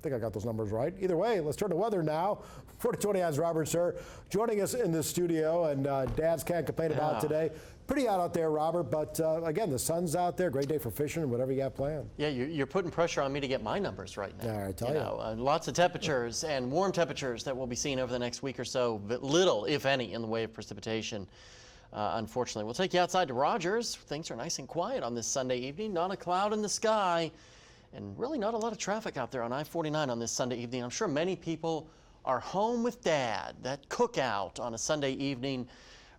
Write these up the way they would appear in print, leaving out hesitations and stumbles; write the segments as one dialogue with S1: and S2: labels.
S1: think I got those numbers right. Either way, let's turn to weather now. 4020 has Robert Suhr joining us in the studio, and dads can't complain about today. Pretty out there, Robert, but again, the sun's out there. Great day for fishing, whatever you got planned.
S2: Yeah, you're putting pressure on me to get my numbers right now.
S1: Yeah, I tell you.
S2: Lots of temperatures and warm temperatures that we'll be seeing over the next week or so, but little, if any, in the way of precipitation. Unfortunately, we'll take you outside to Rogers. Things are nice and quiet on this Sunday evening. Not a cloud in the sky, and really not a lot of traffic out there on I-49 on this Sunday evening. I'm sure many people are home with Dad. That cookout on a Sunday evening,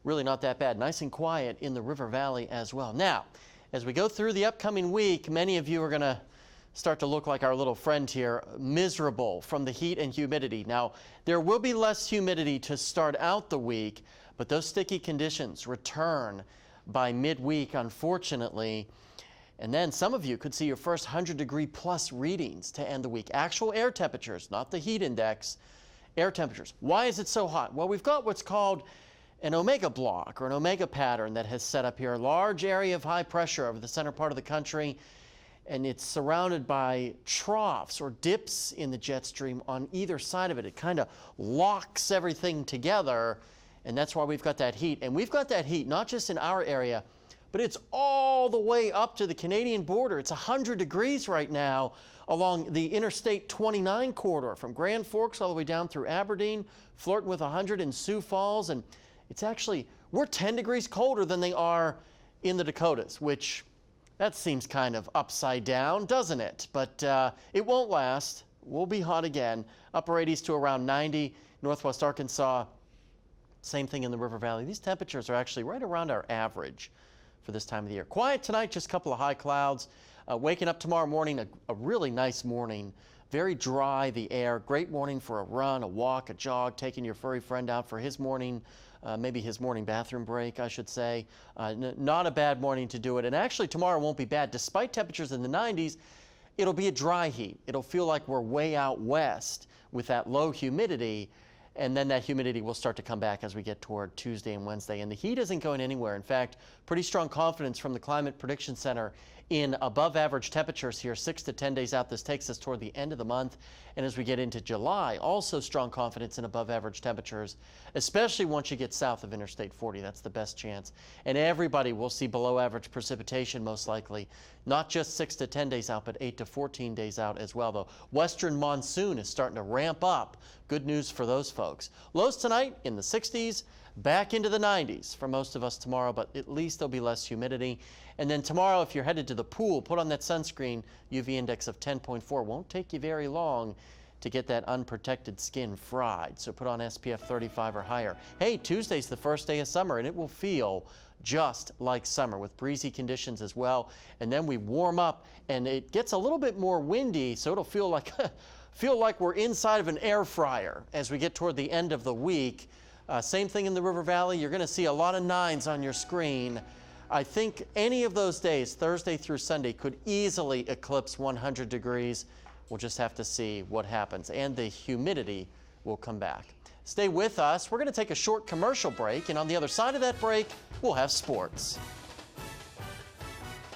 S2: really not that bad. Nice and quiet in the River Valley as well. Now, as we go through the upcoming week, many of you are going to start to look like our little friend here, miserable from the heat and humidity. Now, there will be less humidity to start out the week, but those sticky conditions return by midweek, unfortunately. And then some of you could see your first 100-degree plus readings to end the week. Actual air temperatures, not the heat index, air temperatures. Why is it so hot? Well, we've got what's called an omega block or an omega pattern that has set up here, a large area of high pressure over the center part of the country, and it's surrounded by troughs or dips in the jet stream on either side of it. It kind of locks everything together, and that's why we've got that heat. And we've got that heat not just in our area, but it's all the way up to the Canadian border. It's 100 degrees right now along the Interstate 29 corridor from Grand Forks all the way down through Aberdeen, flirting with 100 in Sioux Falls, and it's actually, we're 10 degrees colder than they are in the Dakotas, which that seems kind of upside down, doesn't it? But it won't last. We'll be hot again. Upper 80s to around 90. Northwest Arkansas, same thing in the River Valley. These temperatures are actually right around our average for this time of the year. Quiet tonight, just a couple of high clouds. Waking up tomorrow morning, a really nice morning. Very dry, the air. Great morning for a run, a walk, a jog, taking your furry friend out for his morning, maybe his morning bathroom break, I should say. Not a bad morning to do it. And actually tomorrow won't be bad. Despite temperatures in the 90s, it'll be a dry heat. It'll feel like we're way out west with that low humidity. And then that humidity will start to come back as we get toward Tuesday and Wednesday. And the heat isn't going anywhere. In fact, pretty strong confidence from the Climate Prediction Center in above average temperatures here 6 to 10 days out. This takes us toward the end of the month. And as we get into July, also strong confidence in above average temperatures, especially once you get south of Interstate 40. That's the best chance. And everybody will see below average precipitation most likely, not just 6 to 10 days out, but 8 to 14 days out as well, though. Western monsoon is starting to ramp up. Good news for those folks. Lows tonight in the 60s, back into the 90s for most of us tomorrow, but at least there'll be less humidity. And then tomorrow, if you're headed to the pool, put on that sunscreen. UV index of 10.4. Won't take you very long to get that unprotected skin fried. So put on SPF 35 or higher. Hey, Tuesday's the first day of summer, and it will feel just like summer with breezy conditions as well. And then we warm up, and it gets a little bit more windy, so it'll feel like we're inside of an air fryer as we get toward the end of the week. Same thing in the River Valley. You're going to see a lot of 9s on your screen. I think any of those days, Thursday through Sunday, could easily eclipse 100 degrees. We'll just have to see what happens. And the humidity will come back. Stay with us. We're going to take a short commercial break. And on the other side of that break, we'll have sports.